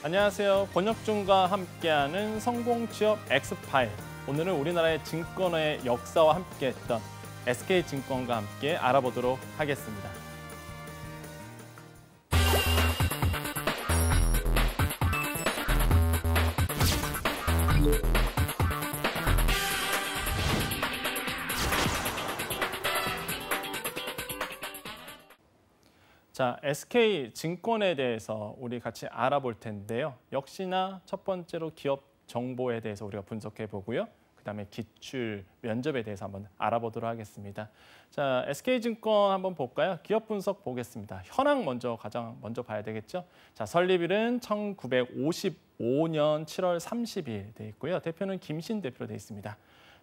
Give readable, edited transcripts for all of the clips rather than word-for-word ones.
안녕하세요. 권혁준과 함께하는 성공취업 엑스파일. 오늘은 우리나라의 증권의 역사와 함께했던 SK증권과 함께 알아보도록 하겠습니다. 자, SK증권에 대해서 우리 같이 알아볼 텐데요. 역시나 첫 번째로 기업 정보에 대해서 우리가 분석해 보고요. 그다음에 기출 면접에 대해서 한번 알아보도록 하겠습니다. 자, SK증권 한번 볼까요? 기업 분석 보겠습니다. 현황 가장 먼저 봐야 되겠죠. 자, 설립일은 1955년 7월 30일 돼 있고요. 대표는 김신 대표로 돼 있습니다.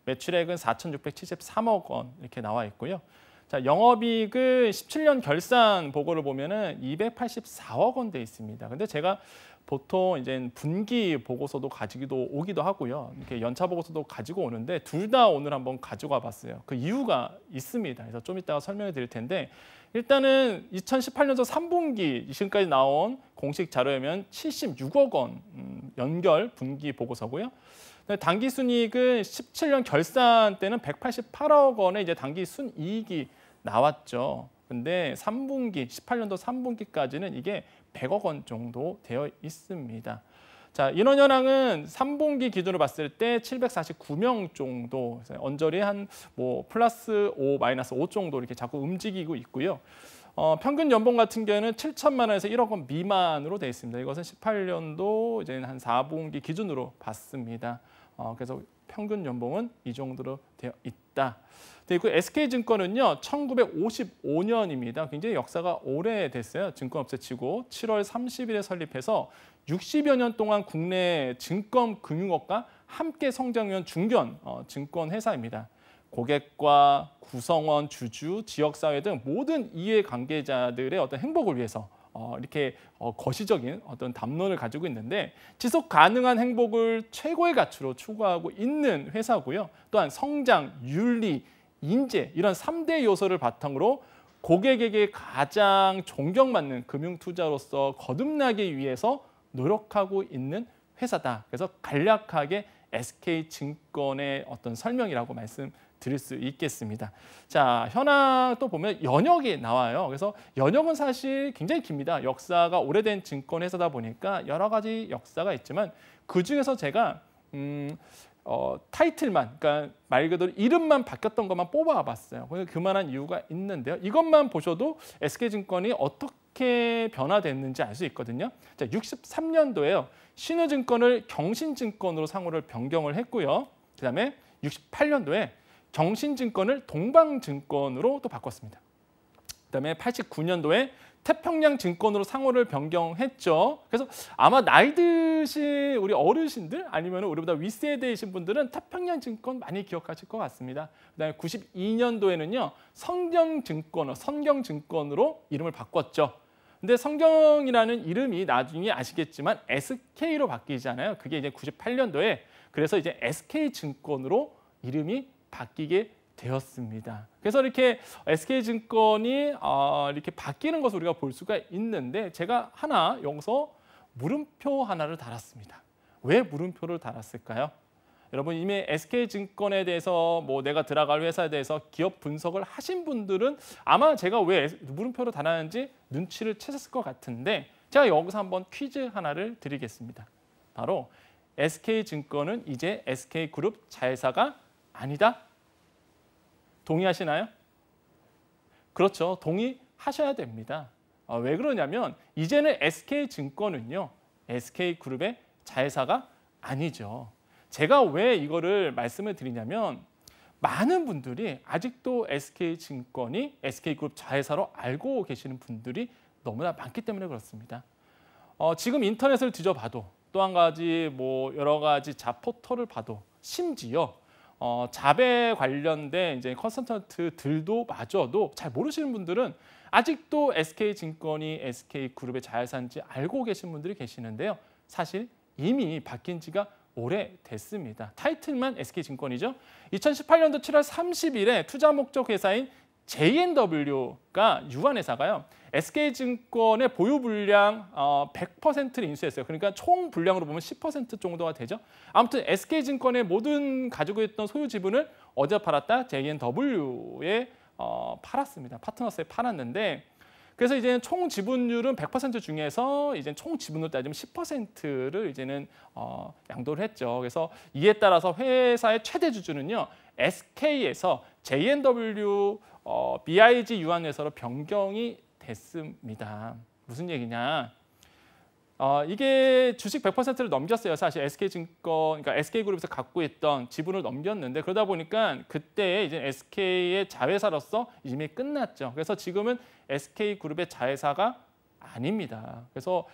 매출액은 4,673억 원 이렇게 나와 있고요. 자, 영업이익을 17년 결산 보고를 보면은 284억 원 돼 있습니다. 근데 제가 보통 이제 분기 보고서도 가지기도 오기도 하고요. 이렇게 연차 보고서도 가지고 오는데 둘 다 오늘 한번 가지고 와봤어요. 그 이유가 있습니다. 그래서 좀 이따가 설명해 드릴 텐데 일단은 2018년도 3분기 지금까지 나온 공식 자료에면 76억 원 연결 분기 보고서고요. 당기 순이익은 17년 결산 때는 188억 원의 이제 당기 순이익이 나왔죠. 근데 3분기, 18년도 3분기까지는 이게 100억 원 정도 되어 있습니다. 자, 인원 현황은 3분기 기준으로 봤을 때 749명 정도, 언저리 한 플러스 5, 마이너스 5 정도 이렇게 자꾸 움직이고 있고요. 평균 연봉 같은 경우는 7천만 원에서 1억 원 미만으로 되어 있습니다. 이것은 18년도 이제 한 4분기 기준으로 봤습니다. 그래서 평균 연봉은 이 정도로 되어 있다. 그리고 SK증권은요, 1955년입니다. 굉장히 역사가 오래됐어요. 증권업체 치고 7월 30일에 설립해서 60여 년 동안 국내 증권금융업과 함께 성장한 중견 증권회사입니다. 고객과 구성원, 주주, 지역사회 등 모든 이해관계자들의 어떤 행복을 위해서 이렇게 거시적인 어떤 담론을 가지고 있는데 지속 가능한 행복을 최고의 가치로 추구하고 있는 회사고요. 또한 성장, 윤리, 인재 이런 3대 요소를 바탕으로 고객에게 가장 존경받는 금융투자로서 거듭나기 위해서 노력하고 있는 회사다. 그래서 간략하게 SK증권의 어떤 설명이라고 말씀드릴 수 있겠습니다. 자, 현황 또 보면 연역이 나와요. 그래서 연역은 사실 굉장히 깁니다. 역사가 오래된 증권회사다 보니까 여러 가지 역사가 있지만 그중에서 제가 타이틀만, 그러니까 말 그대로 이름만 바뀌었던 것만 뽑아봤어요. 그만한 이유가 있는데요. 이것만 보셔도 SK증권이 어떻게 변화됐는지 알 수 있거든요. 자, 63년도에요. 신우증권을 경신증권으로 상호를 변경을 했고요. 그다음에 68년도에 경신증권을 동방증권으로 또 바꿨습니다. 그다음에 89년도에 태평양증권으로 상호를 변경했죠. 그래서 아마 나이 드신 우리 어르신들 아니면 우리보다 윗세대이신 분들은 태평양증권 많이 기억하실 것 같습니다. 그다음에 92년도에는요. 선경증권으로 이름을 바꿨죠. 근데 성경이라는 이름이 나중에 아시겠지만 SK로 바뀌잖아요. 그게 이제 98년도에 그래서 이제 SK증권으로 이름이 바뀌게 되었습니다. 그래서 이렇게 SK증권이 이렇게 바뀌는 것을 우리가 볼 수가 있는데 제가 여기서 물음표 하나를 달았습니다. 왜 물음표를 달았을까요? 여러분 이미 SK증권에 대해서 내가 들어갈 회사에 대해서 기업 분석을 하신 분들은 아마 제가 왜 물음표를 달았는지 눈치를 채셨을 것 같은데 제가 여기서 한번 퀴즈 하나를 드리겠습니다. 바로 SK증권은 이제 SK그룹 자회사가 아니다. 동의하시나요? 그렇죠. 동의하셔야 됩니다. 왜 그러냐면 이제는 SK증권은요. SK그룹의 자회사가 아니죠. 제가 왜 이거를 말씀을 드리냐면 많은 분들이 아직도 SK증권이 SK그룹 자회사로 알고 계시는 분들이 너무나 많기 때문에 그렇습니다. 지금 인터넷을 뒤져봐도 또 한 가지 여러 가지 잡포털을 봐도 심지어 잡에 관련된 이제 컨설턴트들도 마저도 잘 모르시는 분들은 아직도 SK증권이 SK그룹의 자회사인지 알고 계신 분들이 계시는데요. 사실 이미 바뀐 지가 오래됐습니다. 타이틀만 SK증권이죠. 2018년도 7월 30일에 투자 목적 회사인 J&W가 유한회사가요. SK증권의 보유 분량 100%를 인수했어요. 그러니까 총 분량으로 보면 10% 정도가 되죠. 아무튼 SK증권의 모든 가지고 있던 소유 지분을 어디에 팔았다? J&W에 팔았습니다. 파트너스에 팔았는데 그래서 이제는 총 지분율은 100% 중에서 이제 총 지분으로 따지면 10%를 이제는 양도를 했죠. 그래서 이에 따라서 회사의 최대 주주는요. SK에서 J&W BIG 유한회사로 변경이 됐습니다. 무슨 얘기냐? 이게 주식 100%를 넘겼어요. 사실 SK증권, 그러니까 SK그룹에서 갖고 있던 지분을 넘겼는데 그러다 보니까 그때 이제 SK의 자회사로서 이미 끝났죠. 그래서 지금은 SK그룹의 자회사가 아닙니다. 그래서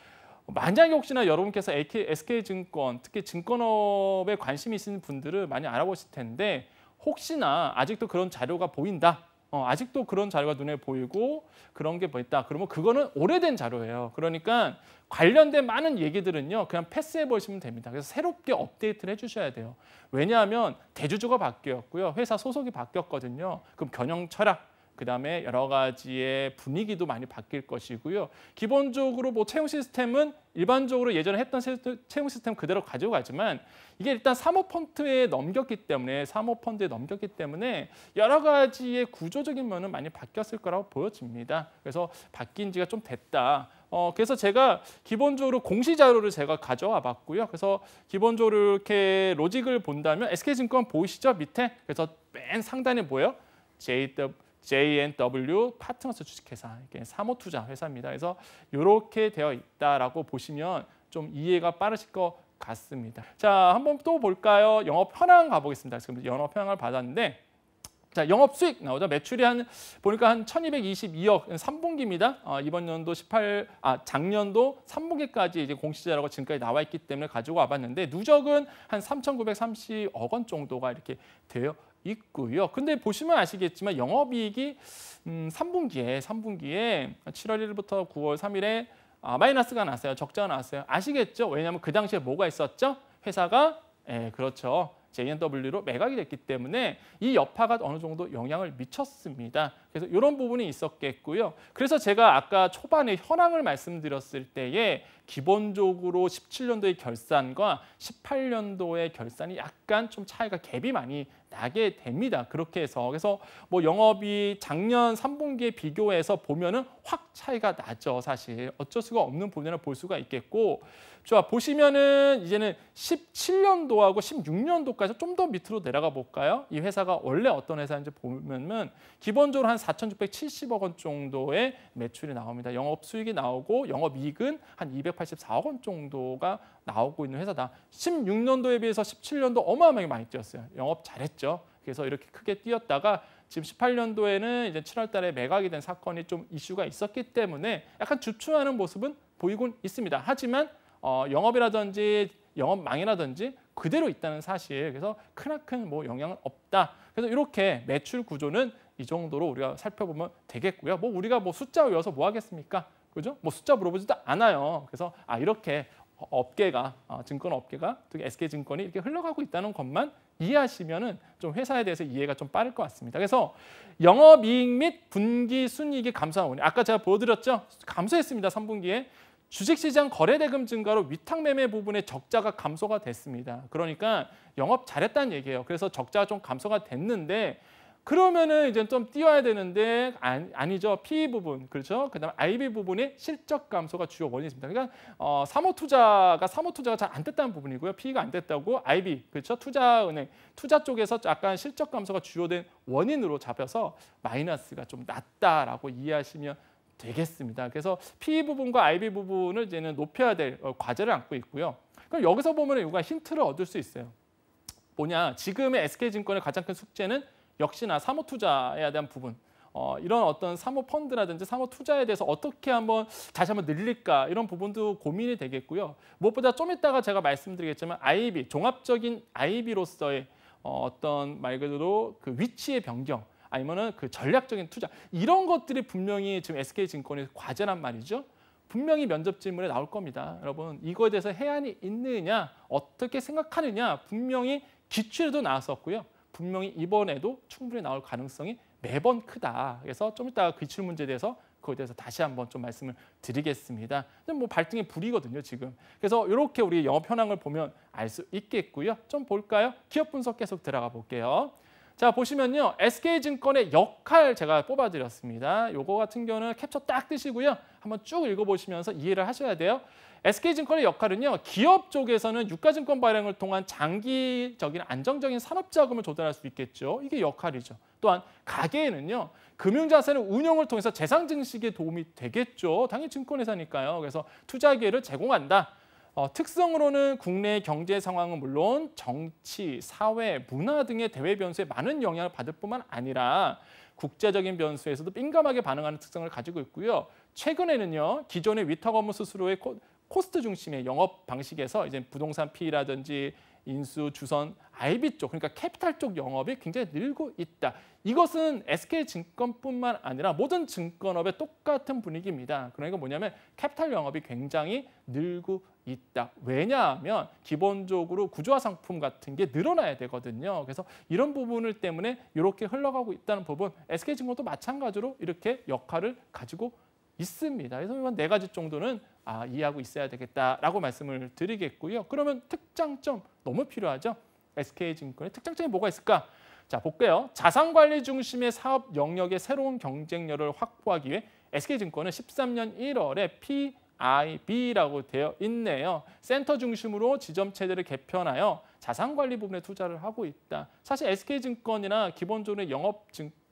만약에 혹시나 여러분께서 SK증권, 특히 증권업에 관심이 있으신 분들은 많이 알아보실 텐데 혹시나 아직도 그런 자료가 보인다. 아직도 그런 자료가 눈에 보이고 그런 게 뭐 있다. 그러면 그거는 오래된 자료예요. 그러니까 관련된 많은 얘기들은요. 그냥 패스해 보시면 됩니다. 그래서 새롭게 업데이트를 해주셔야 돼요. 왜냐하면 대주주가 바뀌었고요. 회사 소속이 바뀌었거든요. 그럼 경영 철학, 그다음에 여러 가지의 분위기도 많이 바뀔 것이고요. 기본적으로 뭐 채용 시스템은 일반적으로 예전에 했던 채용 시스템 그대로 가지고 가지만 이게 일단 사모펀드에 넘겼기 때문에 여러 가지의 구조적인 면은 많이 바뀌었을 거라고 보여집니다. 그래서 바뀐 지가 좀 됐다. 그래서 제가 기본적으로 공시 자료를 제가 가져와 봤고요. 그래서 기본적으로 이렇게 로직을 본다면 SK증권 보이시죠? 밑에. 그래서 맨 상단에 뭐예요? J&W 파트너스 주식회사, 이게 사모투자 회사입니다. 그래서 이렇게 되어 있다라고 보시면 좀 이해가 빠르실 것 같습니다. 자, 한번 또 볼까요? 영업 현황 가보겠습니다. 지금 영업 현황을 받았는데, 자, 영업 수익 나오죠. 매출이 보니까 한 1,222억 3분기입니다. 이번 연도 작년도 3분기까지 이제 공시자료가 지금까지 나와 있기 때문에 가지고 와봤는데 누적은 한 3,930억 원 정도가 이렇게 되어 있고요. 근데 보시면 아시겠지만 영업이익이 3분기에 7월 1일부터 9월 3일에 마이너스가 났어요. 적자가 나왔어요. 아시겠죠? 왜냐하면 그 당시에 뭐가 있었죠? 회사가 그렇죠. J&W로 매각이 됐기 때문에 이 여파가 어느 정도 영향을 미쳤습니다. 그래서 이런 부분이 있었겠고요. 그래서 제가 아까 초반에 현황을 말씀드렸을 때에 기본적으로 17년도의 결산과 18년도의 결산이 약간 좀 차이가 갭이 많이 나게 됩니다. 그렇게 해서 그래서 뭐 영업이 작년 3분기에 비교해서 보면은 확 차이가 나죠. 사실 어쩔 수가 없는 부분을 볼 수가 있겠고, 좋아 보시면은 이제는 17년도하고 16년도까지 좀 더 밑으로 내려가 볼까요? 이 회사가 원래 어떤 회사인지 보면은 기본적으로 한 4,670억 원 정도의 매출이 나옵니다. 영업 수익이 나오고 영업 이익은 한 284억 원 정도가 나오고 있는 회사다. 16년도에 비해서 17년도 어마어마하게 많이 뛰었어요. 영업 잘했죠. 그래서 이렇게 크게 뛰었다가 지금 18년도에는 이제 7월 달에 매각이 된 사건이 좀 이슈가 있었기 때문에 약간 주춤하는 모습은 보이곤 있습니다. 하지만 영업이라든지 영업망이라든지 그대로 있다는 사실, 그래서 크나큰 뭐 영향은 없다. 그래서 이렇게 매출 구조는 이 정도로 우리가 살펴보면 되겠고요. 뭐 우리가 뭐 숫자 외워서 뭐 하겠습니까? 그죠? 뭐 숫자 물어보지도 않아요. 그래서 이렇게 업계가 증권 업계가 특히 SK증권이 이렇게 흘러가고 있다는 것만 이해하시면은 좀 회사에 대해서 이해가 좀 빠를 것 같습니다. 그래서 영업이익 및 분기 순이익이 감소한 원인, 아까 제가 보여드렸죠? 감소했습니다. 3분기에. 주식시장 거래대금 증가로 위탁매매 부분의 적자가 감소가 됐습니다. 그러니까 영업 잘했다는 얘기예요. 그래서 적자가 좀 감소가 됐는데 그러면은 이제 좀 띄워야 되는데 아니죠. PE 부분, 그렇죠. 그다음에 IB 부분의 실적 감소가 주요 원인입니다. 그러니까 사모투자가 잘 안 됐다는 부분이고요. PE가 안 됐다고 IB, 그렇죠. 투자은행, 투자 쪽에서 약간 실적 감소가 주요된 원인으로 잡혀서 마이너스가 좀 낮다라고 이해하시면 되겠습니다. 그래서 PE 부분과 IB 부분을 이제는 높여야 될 과제를 안고 있고요. 그럼 여기서 보면 이거 힌트를 얻을 수 있어요. 뭐냐? 지금의 SK증권의 가장 큰 숙제는 역시나 사모투자에 대한 부분, 이런 어떤 사모펀드라든지 사모투자에 대해서 어떻게 다시 한번 늘릴까, 이런 부분도 고민이 되겠고요. 무엇보다 좀 이따가 제가 말씀드리겠지만 IB, 종합적인 IB로서의 어떤 말 그대로 그 위치의 변경, 아니면은 그 전략적인 투자, 이런 것들이 분명히 지금 SK증권의 과제란 말이죠. 분명히 면접 질문에 나올 겁니다. 여러분, 이거에 대해서 해안이 있느냐, 어떻게 생각하느냐 분명히 기출에도 나왔었고요. 분명히 이번에도 충분히 나올 가능성이 매번 크다. 그래서 좀 이따 기출 문제에 대해서 그거에 대해서 다시 한번 좀 말씀을 드리겠습니다. 뭐 발등에 불이거든요, 지금. 그래서 이렇게 우리 영업 현황을 보면 알 수 있겠고요. 좀 볼까요? 기업 분석 계속 들어가 볼게요. 자, 보시면요. SK증권의 역할 제가 뽑아드렸습니다. 요거 같은 경우는 캡처 딱 뜨시고요. 한번 쭉 읽어보시면서 이해를 하셔야 돼요. SK증권의 역할은요. 기업 쪽에서는 유가증권 발행을 통한 장기적인 안정적인 산업자금을 조달할 수 있겠죠. 이게 역할이죠. 또한 가계에는요. 금융자산의 운용을 통해서 재상 증식에 도움이 되겠죠. 당연히 증권회사니까요. 그래서 투자 기회를 제공한다. 특성으로는 국내 경제 상황은 물론 정치, 사회, 문화 등의 대외 변수에 많은 영향을 받을 뿐만 아니라 국제적인 변수에서도 민감하게 반응하는 특성을 가지고 있고요. 최근에는요. 기존의 위탁 업무 수수료의 코스트 중심의 영업 방식에서 이제 부동산 PE라든지 인수, 주선, IB 쪽, 그러니까 캐피탈 쪽 영업이 굉장히 늘고 있다. 이것은 SK증권뿐만 아니라 모든 증권업의 똑같은 분위기입니다. 그러니까 뭐냐면 캐피탈 영업이 굉장히 늘고 있다. 왜냐하면 기본적으로 구조화 상품 같은 게 늘어나야 되거든요. 그래서 이런 부분을 때문에 이렇게 흘러가고 있다는 부분, SK증권도 마찬가지로 이렇게 역할을 가지고 있습니다. 그래서 이건 4가지 정도는 이해하고 있어야 되겠다라고 말씀을 드리겠고요. 그러면 특장점 너무 필요하죠. SK증권의 특장점이 뭐가 있을까? 자, 볼게요. 자산관리 중심의 사업 영역의 새로운 경쟁력을 확보하기 위해 SK증권은 13년 1월에 PIB라고 되어 있네요. 센터 중심으로 지점 체제를 개편하여 자산관리 부분에 투자를 하고 있다. 사실 SK증권이나 기본적으로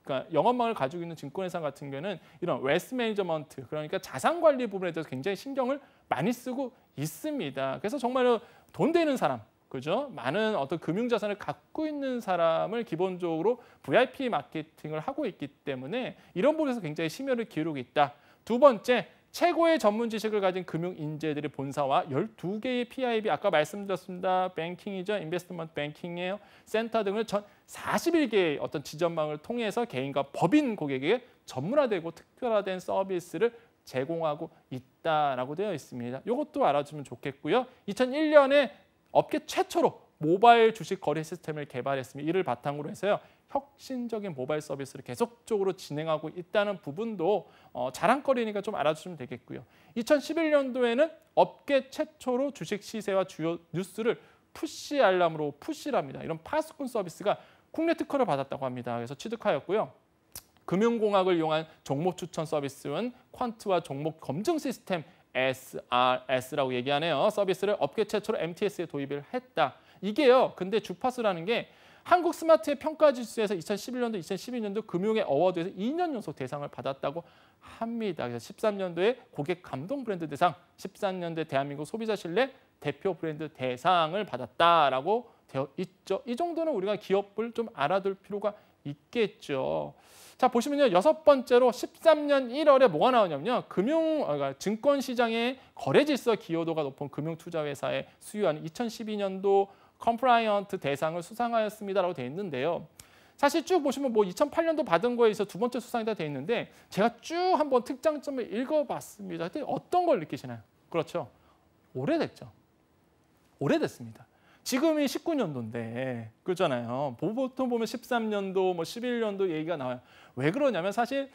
그러니까 영업망을 가지고 있는 증권회사 같은 경우는 이런 웨스트 매니저먼트, 그러니까 자산관리 부분에 대해서 굉장히 신경을 많이 쓰고 있습니다. 그래서 정말 돈 되는 사람, 그죠? 많은 어떤 금융자산을 갖고 있는 사람을 기본적으로 VIP 마케팅을 하고 있기 때문에 이런 부분에서 굉장히 심혈을 기울이고 있다. 두 번째, 최고의 전문 지식을 가진 금융 인재들의 본사와 12개의 PIB, 아까 말씀드렸습니다. 뱅킹이죠. 인베스트먼트 뱅킹이에요. 센터 등을 전 41개의 어떤 지점망을 통해서 개인과 법인 고객에게 전문화되고 특별화된 서비스를 제공하고 있다라고 되어 있습니다. 이것도 알아주면 좋겠고요. 2001년에 업계 최초로 모바일 주식 거래 시스템을 개발했습니다. 이를 바탕으로 해서요. 혁신적인 모바일 서비스를 계속적으로 진행하고 있다는 부분도 자랑거리니까 좀 알아주시면 되겠고요. 2011년도에는 업계 최초로 주식 시세와 주요 뉴스를 푸시 알람으로 푸시를 합니다. 이런 파수꾼 서비스가 국내 특허를 받았다고 합니다. 그래서 취득하였고요. 금융공학을 이용한 종목 추천 서비스는 퀀트와 종목 검증 시스템 SRS라고 얘기하네요. 서비스를 업계 최초로 MTS에 도입을 했다. 이게요. 근데 주파수라는 게 한국 스마트의 평가지수에서 2011년도, 2012년도 금융의 어워드에서 2년 연속 대상을 받았다고 합니다. 그래서 13년도에 고객 감동 브랜드 대상, 14년도에 대한민국 소비자 신뢰 대표 브랜드 대상을 받았다라고 되어 있죠. 이 정도는 우리가 기업을 좀 알아둘 필요가 있겠죠. 자, 보시면요. 6번째로 13년 1월에 뭐가 나오냐면요. 그러니까 증권시장의 거래질서 기여도가 높은 금융투자회사에 수유하는 2012년도 컴플라이언트 대상을 수상하였습니다라고 되어 있는데요. 사실 쭉 보시면 뭐 2008년도 받은 거에 있어 2번째 수상이 다 되어 있는데 제가 쭉 한번 특장점을 읽어봤습니다. 그때 어떤 걸 느끼시나요? 그렇죠. 오래됐죠. 오래됐습니다. 지금이 19년도인데 그렇잖아요. 보통 보면 13년도, 뭐 11년도 얘기가 나와요. 왜 그러냐면 사실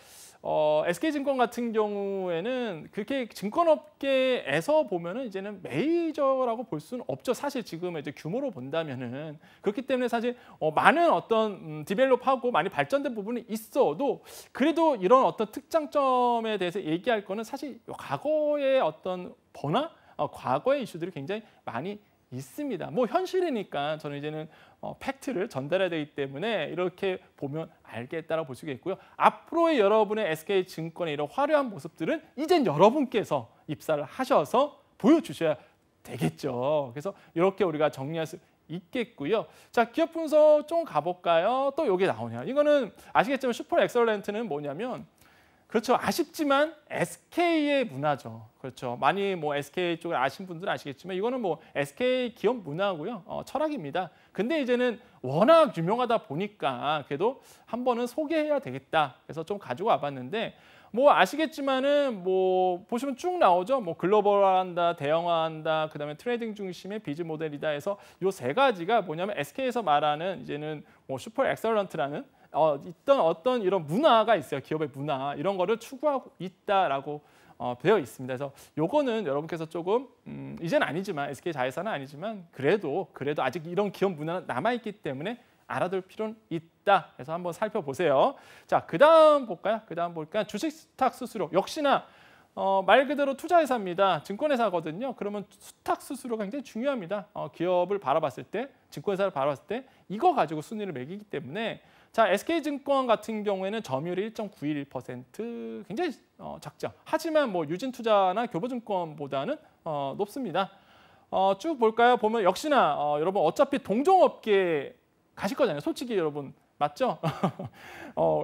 SK증권 같은 경우에는 그렇게 증권업계에서 보면은 이제는 메이저라고 볼 수는 없죠. 사실 지금 이제 규모로 본다면은 그렇기 때문에 사실 많은 어떤 디벨롭하고 많이 발전된 부분이 있어도 그래도 이런 어떤 특장점에 대해서 얘기할 거는 사실 과거의 어떤 번화, 과거의 이슈들이 굉장히 많이 있습니다. 뭐 현실이니까 저는 이제는 팩트를 전달해야 되기 때문에 이렇게 보면 알겠다라고 볼 수 있겠고요. 앞으로의 여러분의 SK증권의 이런 화려한 모습들은 이젠 여러분께서 입사를 하셔서 보여주셔야 되겠죠. 그래서 이렇게 우리가 정리할 수 있겠고요. 자, 기업 분석 좀 가볼까요? 또 여기 나오냐. 이거는 아시겠지만 슈퍼 엑설런트는 뭐냐면 그렇죠. 아쉽지만 SK의 문화죠. 그렇죠. 많이 뭐 SK 쪽을 아신 분들은 아시겠지만 이거는 뭐 SK 기업 문화고요. 철학입니다. 근데 이제는 워낙 유명하다 보니까 그래도 한 번은 소개해야 되겠다. 그래서 좀 가지고 와봤는데 뭐 아시겠지만은 뭐 보시면 쭉 나오죠. 뭐 글로벌화한다, 대형화한다, 그다음에 트레이딩 중심의 비즈 모델이다 해서 요 3가지가 뭐냐면 SK에서 말하는 이제는 뭐 슈퍼 엑설런트라는 있던 어떤 이런 문화가 있어요. 기업의 문화 이런 거를 추구하고 있다라고 되어 있습니다. 그래서 요거는 여러분께서 조금 이제는 아니지만 SK 자회사는 아니지만 그래도 아직 이런 기업 문화는 남아 있기 때문에 알아둘 필요는 있다. 그래서 한번 살펴보세요. 자, 그다음 볼까요? 그다음 볼까? 주식 수탁 수수료 역시나 말 그대로 투자회사입니다. 증권회사거든요. 그러면 수탁 수수료가 굉장히 중요합니다. 기업을 바라봤을 때, 증권회사를 바라봤을 때 이거 가지고 순위를 매기기 때문에 자, SK증권 같은 경우에는 점유율이 1.91% 굉장히 작죠. 하지만 뭐 유진투자나 교보증권보다는 높습니다. 쭉 볼까요? 보면 역시나 여러분 어차피 동종업계 가실 거잖아요. 솔직히 여러분 맞죠?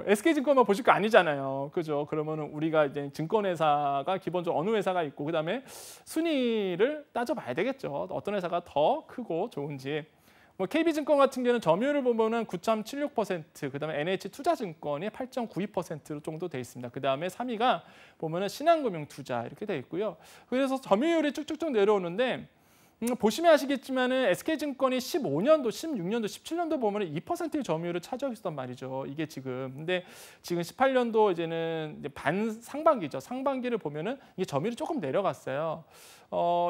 SK증권만 보실 거 아니잖아요. 그죠? 그러면은 우리가 이제 증권회사가 기본적으로 어느 회사가 있고 그다음에 순위를 따져봐야 되겠죠. 어떤 회사가 더 크고 좋은지. 뭐 KB증권 같은 경우는 점유율을 보면은 9.76%, 그다음에 NH투자증권이 8.92% 정도 돼 있습니다. 그다음에 3위가 보면은 신한금융투자 이렇게 돼 있고요. 그래서 점유율이 쭉쭉쭉 내려오는데 보시면 아시겠지만은 SK증권이 15년도, 16년도, 17년도 보면은 2%의 점유율을 차지하고 있었단 말이죠. 이게 지금. 근데 지금 18년도 이제는 이제 상반기죠. 상반기를 보면은 이게 점유율이 조금 내려갔어요.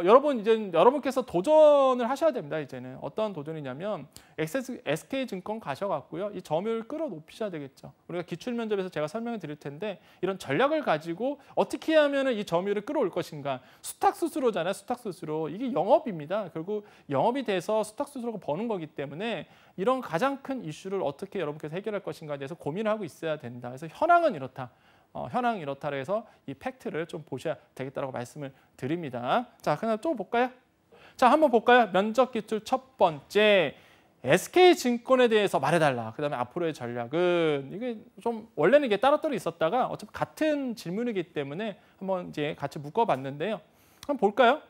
여러분 이제 여러분께서 도전을 하셔야 됩니다. 이제는 어떤 도전이냐면 SK증권 가셔갖고요, 이 점유율 끌어높이셔야 되겠죠. 우리가 기출 면접에서 제가 설명을 드릴 텐데 이런 전략을 가지고 어떻게 하면은 이 점유율을 끌어올 것인가. 수탁 수수료잖아요. 수탁 수수료 이게 영업입니다. 결국 영업이 돼서 수탁 수수료가 버는 거기 때문에 이런 가장 큰 이슈를 어떻게 여러분께서 해결할 것인가에 대해서 고민을 하고 있어야 된다. 그래서 현황은 이렇다. 현황 이렇다 해서 이 팩트를 좀 보셔야 되겠다라고 말씀을 드립니다. 자, 그럼 또 볼까요? 자, 한번 볼까요? 면접 기출 첫 번째. SK증권에 대해서 말해달라. 그다음에 앞으로의 전략은 이게 좀 원래는 이게 따로따로 있었다가 어차피 같은 질문이기 때문에 한번 이제 같이 묶어봤는데요. 한번 볼까요?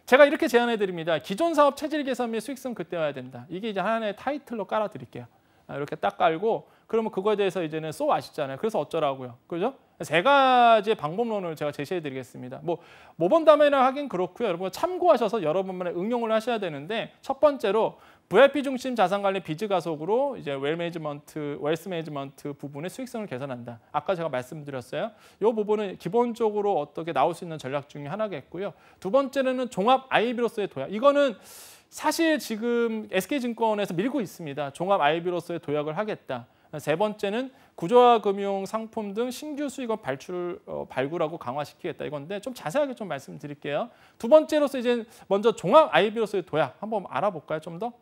제가 이렇게 제안해 드립니다. 기존 사업 체질 개선 및 수익성 극대화해야 된다. 이게 이제 하나의 타이틀로 깔아 드릴게요. 이렇게 딱 깔고 그러면 그거에 대해서 이제는 쏘 아시잖아요. 그래서 어쩌라고요. 그죠? 세 가지의 방법론을 제가 제시해 드리겠습니다. 뭐 모범답안이라 하긴 그렇고요. 여러분 참고하셔서 여러분만의 응용을 하셔야 되는데 첫 번째로 VIP 중심 자산관리 비즈 가속으로 이제 웰스 매니지먼트 부분의 수익성을 개선한다. 아까 제가 말씀드렸어요. 이 부분은 기본적으로 어떻게 나올 수 있는 전략 중에 하나겠고요. 두 번째는 종합 IB로서의 도약. 이거는 사실 지금 SK증권에서 밀고 있습니다. 종합 IB로서의 도약을 하겠다. 세 번째는 구조화 금융 상품 등 신규 수익업 발굴하고 강화시키겠다 이건데 좀 자세하게 좀 말씀드릴게요. 두 번째로서 이제 먼저 종합 IB로서의 도약 한번 알아볼까요? 좀 더.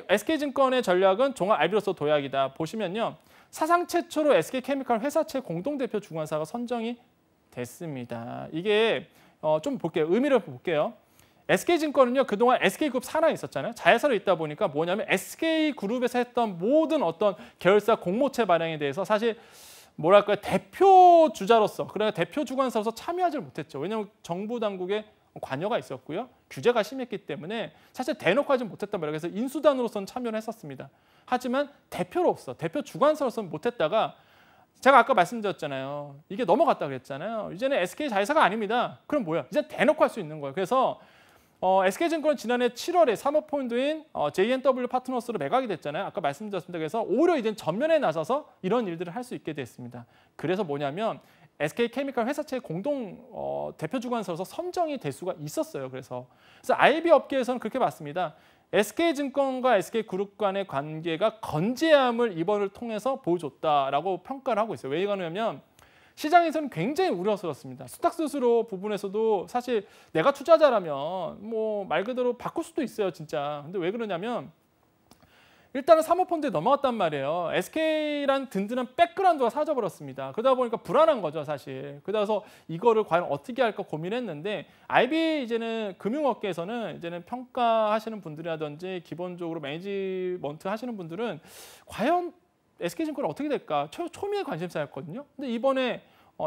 SK증권의 전략은 종합 IB로서 도약이다. 보시면요. 사상 최초로 SK케미칼 회사채 공동대표 주관사가 선정이 됐습니다. 이게 좀 볼게요. 의미를 볼게요. SK증권은요, 그동안 SK그룹 산하에 있었잖아요. 자회사로 있다 보니까 뭐냐면 SK그룹에서 했던 모든 어떤 계열사 공모채 발행에 대해서 사실 뭐랄까요, 대표 주자로서, 그러니까 대표 주관사로서 참여하지 못했죠. 왜냐하면 정부 당국의 관여가 있었고요. 규제가 심했기 때문에 사실 대놓고 하지 못했단 말이에요. 그래서 인수단으로서는 참여를 했었습니다. 하지만 대표로서, 대표 주관사로서는 못했다가 제가 아까 말씀드렸잖아요. 이게 넘어갔다 그랬잖아요. 이제는 SK 자회사가 아닙니다. 그럼 뭐야? 이제 대놓고 할 수 있는 거예요. 그래서 SK증권은 지난해 7월에 사모펀드인 JNW 파트너스로 매각이 됐잖아요. 아까 말씀드렸습니다. 그래서 오히려 이제 전면에 나서서 이런 일들을 할 수 있게 됐습니다. 그래서 뭐냐면 SK케미칼 회사채 공동 대표 주관사로서 선정이 될 수가 있었어요. 그래서 IB 업계에서는 그렇게 봤습니다. SK증권과 SK그룹 간의 관계가 건재함을 이번을 통해서 보여줬다라고 평가를 하고 있어요. 왜 그러냐면 시장에서는 굉장히 우려스럽습니다. 수탁 수수료 부분에서도 사실 내가 투자자라면 뭐 말 그대로 바꿀 수도 있어요, 진짜. 근데 왜 그러냐면 일단은 사모펀드에 넘어갔단 말이에요. SK란 든든한 백그라운드가 사라져버렸습니다. 그러다 보니까 불안한 거죠, 사실. 그래서 이거를 과연 어떻게 할까 고민했는데 IB 이제는 금융업계에서는 이제는 평가하시는 분들이라든지 기본적으로 매니지먼트 하시는 분들은 과연 SK증권이 어떻게 될까 초미의 관심사였거든요. 근데 이번에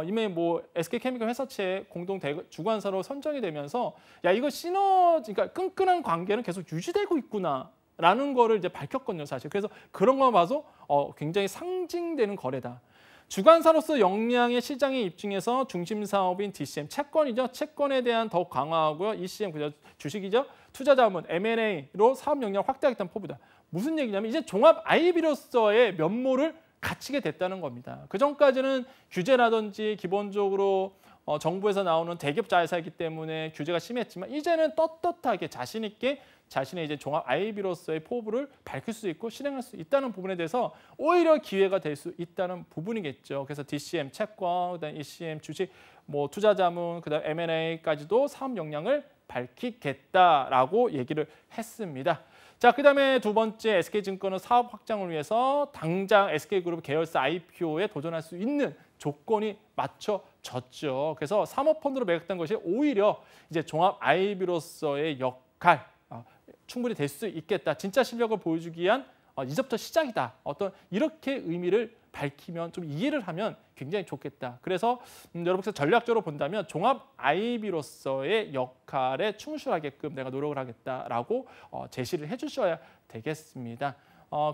이미 뭐 SK케미칼 회사채 공동 주관사로 선정이 되면서 야 이거 그러니까 끈끈한 관계는 계속 유지되고 있구나라는 거를 이제 밝혔거든요, 사실. 그래서 그런 거 봐서 굉장히 상징되는 거래다. 주관사로서 역량의 시장에 입증해서 중심 사업인 DCM 채권이죠. 채권에 대한 더욱 강화하고요. ECM 그죠 주식이죠. 투자자문 M&A로 사업 역량 확대하겠다는 포부다. 무슨 얘기냐면 이제 종합 IB로서의 면모를 갖추게 됐다는 겁니다. 그전까지는 규제라든지 기본적으로 정부에서 나오는 대기업 자회사이기 때문에 규제가 심했지만 이제는 떳떳하게 자신 있게 자신의 이제 종합 IB로서의 포부를 밝힐 수 있고 실행할 수 있다는 부분에 대해서 오히려 기회가 될 수 있다는 부분이겠죠. 그래서 DCM 채권, 그다음 ECM 주식, 뭐 투자자문, 그다음 M&A까지도 사업 역량을 밝히겠다라고 얘기를 했습니다. 자, 그다음에 두 번째 SK증권은 사업 확장을 위해서 당장 SK그룹 계열사 IPO에 도전할 수 있는 조건이 맞춰졌죠. 그래서 사모펀드로 매각된 것이 오히려 이제 종합 IB로서의 역할 충분히 될 수 있겠다. 진짜 실력을 보여주기 위한 이제부터 시작이다. 어떤 이렇게 의미를 밝히면 좀 이해를 하면 굉장히 좋겠다. 그래서 여러분께서 전략적으로 본다면 종합 IB로서의 역할에 충실하게끔 내가 노력을 하겠다라고 제시를 해주셔야 되겠습니다.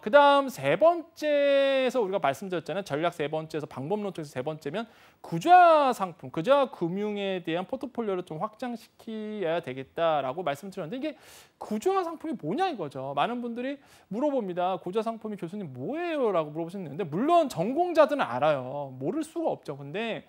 그다음 세 번째에서 우리가 말씀드렸잖아요. 전략 세 번째에서 방법론 통해서 세 번째면 구조화 상품, 구조화 금융에 대한 포트폴리오를 좀 확장시켜야 되겠다라고 말씀드렸는데 이게 구조화 상품이 뭐냐 이거죠. 많은 분들이 물어봅니다. 구조화 상품이 교수님 뭐예요? 라고 물어보시는데 물론 전공자들은 알아요. 모를 수가 없죠. 근데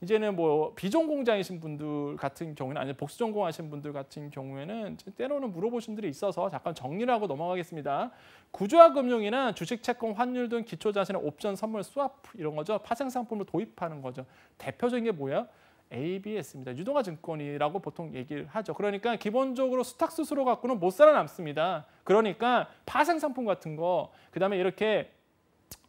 이제는 뭐 비전공자이신 분들 같은 경우는 아니면 복수 전공하신 분들 같은 경우에는 때로는 물어보신 분들이 있어서 잠깐 정리를 하고 넘어가겠습니다. 구조화 금융이나 주식, 채권, 환율 등 기초 자산의 옵션, 선물, 스와프 이런 거죠. 파생 상품을 도입하는 거죠. 대표적인 게 뭐야? ABS입니다. 유동화 증권이라고 보통 얘기를 하죠. 그러니까 기본적으로 수탁 수수료 갖고는 못 살아남습니다. 그러니까 파생 상품 같은 거, 그다음에 이렇게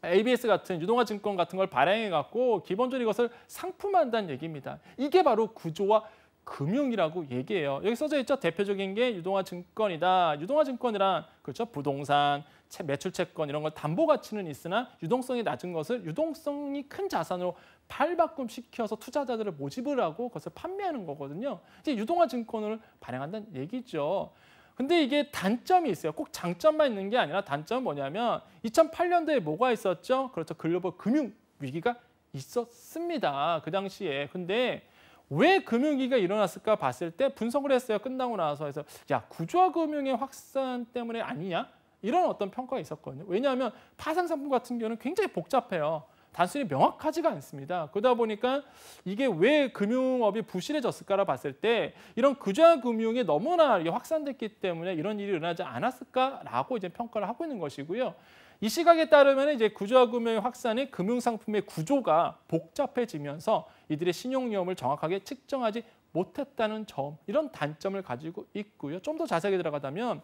ABS 같은 유동화 증권 같은 걸 발행해 갖고 기본적으로 이것을 상품화한다는 얘기입니다. 이게 바로 구조화 금융이라고 얘기해요. 여기 써져 있죠. 대표적인 게 유동화 증권이다. 유동화 증권이란 그렇죠. 부동산, 매출 채권 이런 걸 담보 가치는 있으나 유동성이 낮은 것을 유동성이 큰 자산으로 팔바꿈 시켜서 투자자들을 모집을 하고 그것을 판매하는 거거든요. 이제 유동화 증권을 발행한다는 얘기죠. 근데 이게 단점이 있어요. 꼭 장점만 있는 게 아니라 단점은 뭐냐면 2008년도에 뭐가 있었죠? 그렇죠. 글로벌 금융 위기가 있었습니다. 그 당시에. 근데 왜 금융위기가 일어났을까 봤을 때 분석을 했어요. 끝나고 나서 해서 야 구조화 금융의 확산 때문에 아니냐? 이런 어떤 평가가 있었거든요. 왜냐하면 파생 상품 같은 경우는 굉장히 복잡해요. 단순히 명확하지가 않습니다. 그러다 보니까 이게 왜 금융업이 부실해졌을까라 봤을 때 이런 구조화 금융이 너무나 확산됐기 때문에 이런 일이 일어나지 않았을까라고 이제 평가를 하고 있는 것이고요. 이 시각에 따르면 이제 구조화 금융의 확산이 금융 상품의 구조가 복잡해지면서 이들의 신용 위험을 정확하게 측정하지 못했다는 점, 이런 단점을 가지고 있고요. 좀 더 자세하게 들어가자면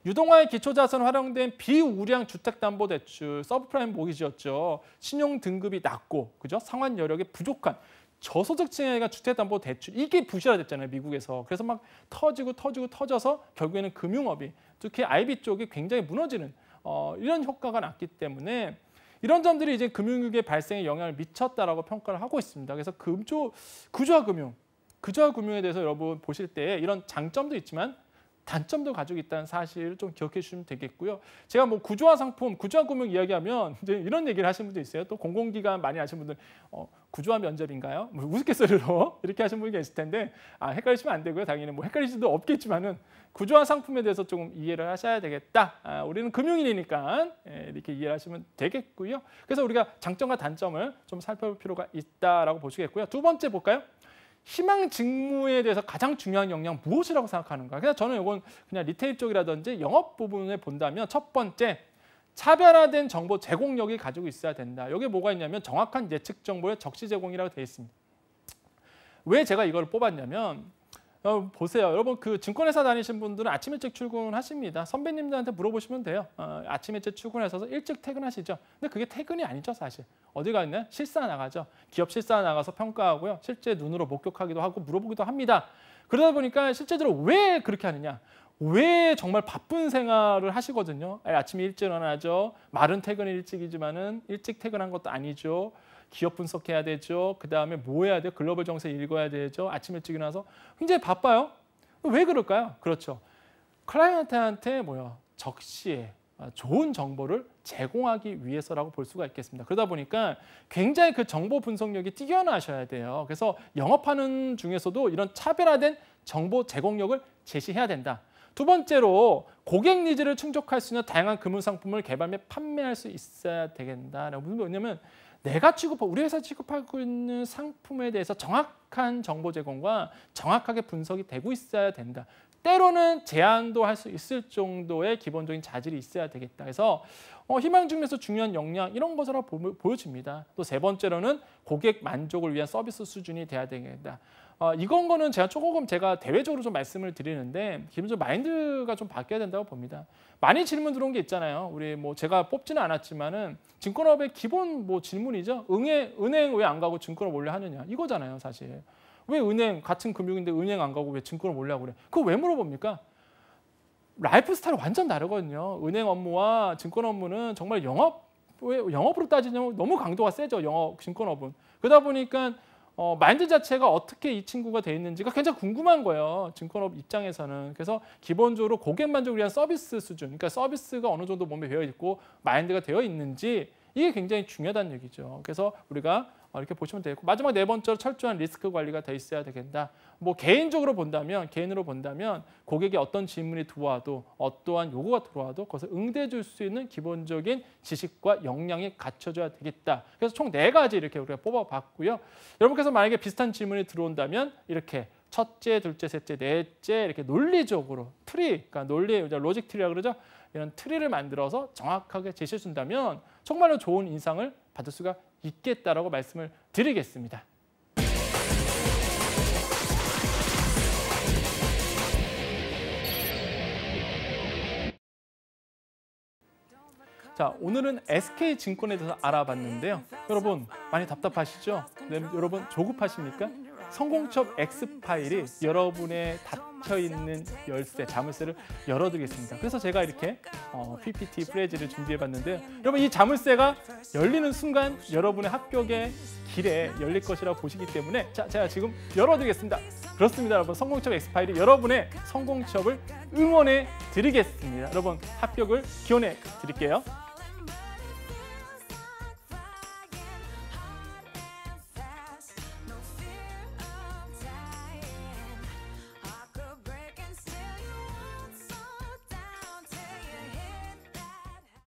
유동화의 기초자산 활용된 비우량 주택담보대출, 서브프라임 모기지였죠. 신용 등급이 낮고, 그죠? 상환 여력이 부족한 저소득층에게 주택담보대출 이게 부실화됐잖아요, 미국에서. 그래서 막 터져서 결국에는 금융업이 특히 IB 쪽이 굉장히 무너지는 이런 효과가 났기 때문에 이런 점들이 이제 금융위기 발생에 영향을 미쳤다라고 평가를 하고 있습니다. 그래서 구조화 금융에 대해서 여러분 보실 때 이런 장점도 있지만 단점도 가지고 있다는 사실을 좀 기억해 주시면 되겠고요. 제가 뭐 구조화 상품, 구조화 금융 이야기하면 이제 이런 얘기를 하시는 분도 있어요. 또 공공기관 많이 아시는 분들 구조화 면접인가요? 뭐 우스갯소리로 이렇게 하시는 분이 계실 텐데 헷갈리시면 안 되고요. 당연히 뭐 헷갈릴 수도 없겠지만은 구조화 상품에 대해서 조금 이해를 하셔야 되겠다. 우리는 금융인이니까 이렇게 이해를 하시면 되겠고요. 그래서 우리가 장점과 단점을 좀 살펴볼 필요가 있다라고 보시겠고요. 두 번째 볼까요? 희망 직무에 대해서 가장 중요한 역량 무엇이라고 생각하는가? 그래서 저는 이건 그냥 리테일 쪽이라든지 영업 부분을 본다면 첫 번째, 차별화된 정보 제공력이 가지고 있어야 된다. 여기 뭐가 있냐면 정확한 예측 정보의 적시 제공이라고 되어 있습니다. 왜 제가 이걸 뽑았냐면 보세요. 여러분 그 증권회사 다니신 분들은 아침 일찍 출근하십니다. 선배님들한테 물어보시면 돼요. 아침 일찍 출근해서 일찍 퇴근하시죠. 근데 그게 퇴근이 아니죠, 사실. 어디 가 있나요? 실사 나가죠. 기업 실사 나가서 평가하고요. 실제 눈으로 목격하기도 하고 물어보기도 합니다. 그러다 보니까 실제적으로 왜 그렇게 하느냐? 왜 정말 바쁜 생활을 하시거든요. 아침에 일찍 일어나죠. 말은 퇴근이 일찍이지만은 일찍 퇴근한 것도 아니죠. 기업 분석해야 되죠. 그다음에 뭐 해야 돼요? 글로벌 정세 읽어야 되죠. 아침 일찍 일어나서 굉장히 바빠요. 왜 그럴까요? 그렇죠. 클라이언트한테 적시에 좋은 정보를 제공하기 위해서라고 볼 수가 있겠습니다. 그러다 보니까 굉장히 그 정보 분석력이 뛰어나셔야 돼요. 그래서 영업하는 중에서도 이런 차별화된 정보 제공력을 제시해야 된다. 두 번째로 고객 니즈를 충족할 수 있는 다양한 금융 상품을 개발 및 판매할 수 있어야 되겠다. 왜냐하면 우리 회사 취급하고 있는 상품에 대해서 정확한 정보 제공과 정확하게 분석이 되고 있어야 된다. 때로는 제한도 할 수 있을 정도의 기본적인 자질이 있어야 되겠다. 그래서 희망 중에서 중요한 역량 이런 것으로 보여집니다. 또 세 번째로는 고객 만족을 위한 서비스 수준이 돼야 되겠다. 이건 거는 제가 대외적으로 좀 말씀을 드리는데 기본적으로 마인드가 좀 바뀌어야 된다고 봅니다. 많이 질문 들어온 게 있잖아요. 우리 제가 뽑지는 않았지만은 증권업의 기본 질문이죠. 은행 왜 안 가고 증권업 몰래 하느냐 이거잖아요, 사실. 왜 은행 같은 금융인데 은행 안 가고 왜 증권을 몰래 하고 그래? 그거 왜 물어봅니까? 라이프 스타일이 완전 다르거든요. 은행 업무와 증권 업무는 정말 영업으로 따지면 너무 강도가 세죠. 증권업은. 그러다 보니까 마인드 자체가 어떻게 이 친구가 돼 있는지가 굉장히 궁금한 거예요. 증권업 입장에서는. 그래서 기본적으로 고객 만족을 위한 서비스 수준, 그러니까 서비스가 어느 정도 몸에 배어 있고 마인드가 되어 있는지 이게 굉장히 중요하다는 얘기죠. 그래서 우리가 이렇게 보시면 되고 마지막 네 번째로 철저한 리스크 관리가 돼 있어야 되겠다. 개인으로 본다면 고객이 어떤 질문이 들어와도 어떠한 요구가 들어와도 그것을 응대해 줄 수 있는 기본적인 지식과 역량이 갖춰져야 되겠다. 그래서 총 4가지 이렇게 우리가 뽑아봤고요. 여러분께서 만약에 비슷한 질문이 들어온다면 이렇게 첫째, 둘째, 셋째, 넷째 이렇게 논리적으로 그러니까 로직 트리라고 그러죠. 이런 트리를 만들어서 정확하게 제시해 준다면 정말로 좋은 인상을 받을 수가 있겠다라고 말씀을 드리겠습니다. 자, 오늘은 SK증권에 대해서 알아봤는데요. 여러분 많이 답답하시죠? 네, 여러분 조급하십니까? 성공첩 X파일이 여러분의 닫혀있는 열쇠, 자물쇠를 열어드리겠습니다. 그래서 제가 이렇게 PPT 프레즈를 준비해봤는데요. 여러분 이 자물쇠가 열리는 순간 여러분의 합격의 길에 열릴 것이라고 보시기 때문에 제가 지금 열어드리겠습니다. 그렇습니다, 여러분. 성공첩 X파일이 여러분의 성공첩을 응원해 드리겠습니다. 여러분 합격을 기원해 드릴게요.